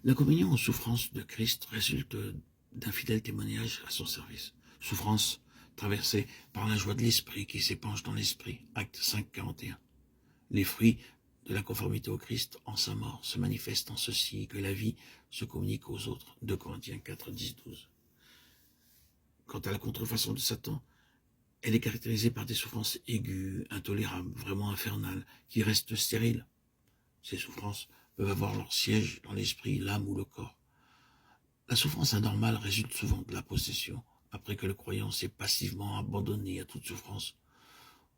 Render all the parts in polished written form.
La communion aux souffrances de Christ résulte d'un fidèle témoignage à son service. Souffrance traversée par la joie de l'esprit qui s'épanche dans l'esprit. Acte 5, 41. Les fruits de la conformité au Christ en sa mort se manifestent en ceci, que la vie se communique aux autres. 2 Corinthiens 4, 10, 12. Quant à la contrefaçon de Satan, elle est caractérisée par des souffrances aiguës, intolérables, vraiment infernales, qui restent stériles. Ces souffrances peuvent avoir leur siège dans l'esprit, l'âme ou le corps. La souffrance anormale résulte souvent de la possession, après que le croyant s'est passivement abandonné à toute souffrance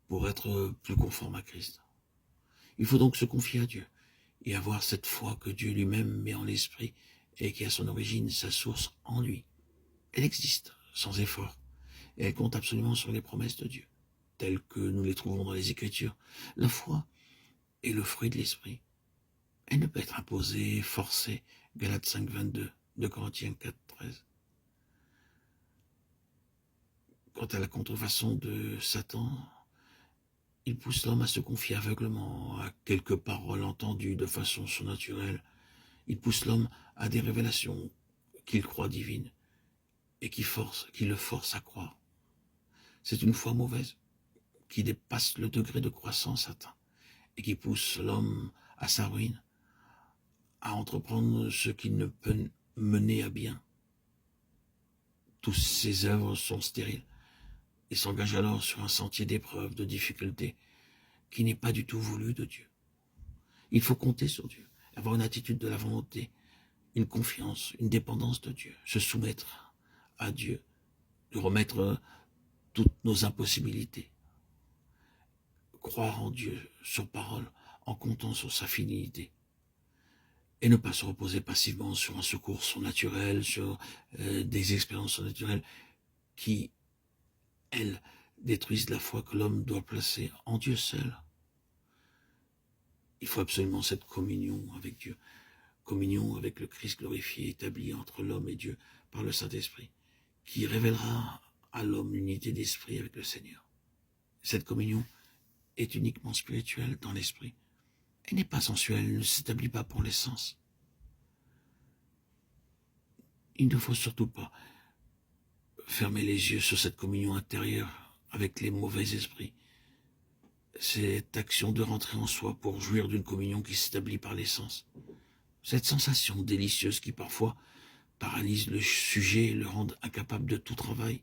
pour être plus conforme à Christ. Il faut donc se confier à Dieu et avoir cette foi que Dieu lui-même met en l'esprit et qui a son origine, sa source en lui. Elle existe, sans effort, et elle compte absolument sur les promesses de Dieu, telles que nous les trouvons dans les Écritures. La foi est le fruit de l'esprit. Elle ne peut être imposée, forcée. Galates 5, 22, 2 Corinthiens 4, 13. Quant à la contrefaçon de Satan, il pousse l'homme à se confier aveuglement à quelques paroles entendues de façon surnaturelle. Il pousse l'homme à des révélations qu'il croit divines et qui le force à croire. C'est une foi mauvaise qui dépasse le degré de croissance atteint et qui pousse l'homme à sa ruine, à entreprendre ce qu'il ne peut mener à bien. Toutes ses œuvres sont stériles et s'engage alors sur un sentier d'épreuves, de difficultés, qui n'est pas du tout voulu de Dieu. Il faut compter sur Dieu, avoir une attitude de la volonté, une confiance, une dépendance de Dieu, se soumettre à Dieu, lui remettre toutes nos impossibilités, croire en Dieu, sur parole, en comptant sur sa fidélité, et ne pas se reposer passivement sur un secours surnaturel, sur des expériences surnaturelles qui, elles, détruisent la foi que l'homme doit placer en Dieu seul. Il faut absolument cette communion avec Dieu, communion avec le Christ glorifié, établi entre l'homme et Dieu par le Saint-Esprit, qui révélera à l'homme l'unité d'esprit avec le Seigneur. Cette communion est uniquement spirituelle dans l'esprit. Elle n'est pas sensuelle, elle ne s'établit pas pour les sens. Il ne faut surtout pas fermer les yeux sur cette communion intérieure avec les mauvais esprits. Cette action de rentrer en soi pour jouir d'une communion qui s'établit par les sens. Cette sensation délicieuse qui parfois paralyse le sujet et le rend incapable de tout travail,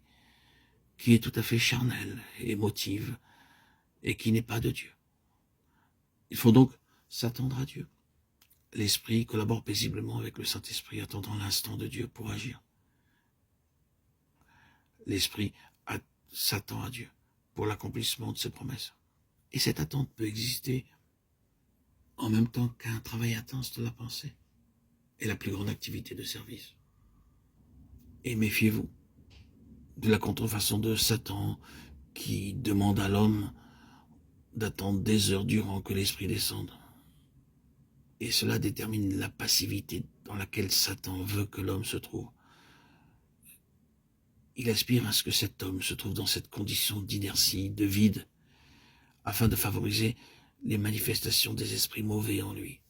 qui est tout à fait charnelle, émotive, et qui n'est pas de Dieu. Il faut donc s'attendre à Dieu. L'Esprit collabore paisiblement avec le Saint-Esprit, attendant l'instant de Dieu pour agir. L'Esprit s'attend à Dieu pour l'accomplissement de ses promesses. Et cette attente peut exister en même temps qu'un travail intense de la pensée et la plus grande activité de service. Et méfiez-vous de la contrefaçon de Satan qui demande à l'homme d'attendre des heures durant que l'Esprit descende. Et cela détermine la passivité dans laquelle Satan veut que l'homme se trouve. Il aspire à ce que cet homme se trouve dans cette condition d'inertie, de vide, afin de favoriser les manifestations des esprits mauvais en lui.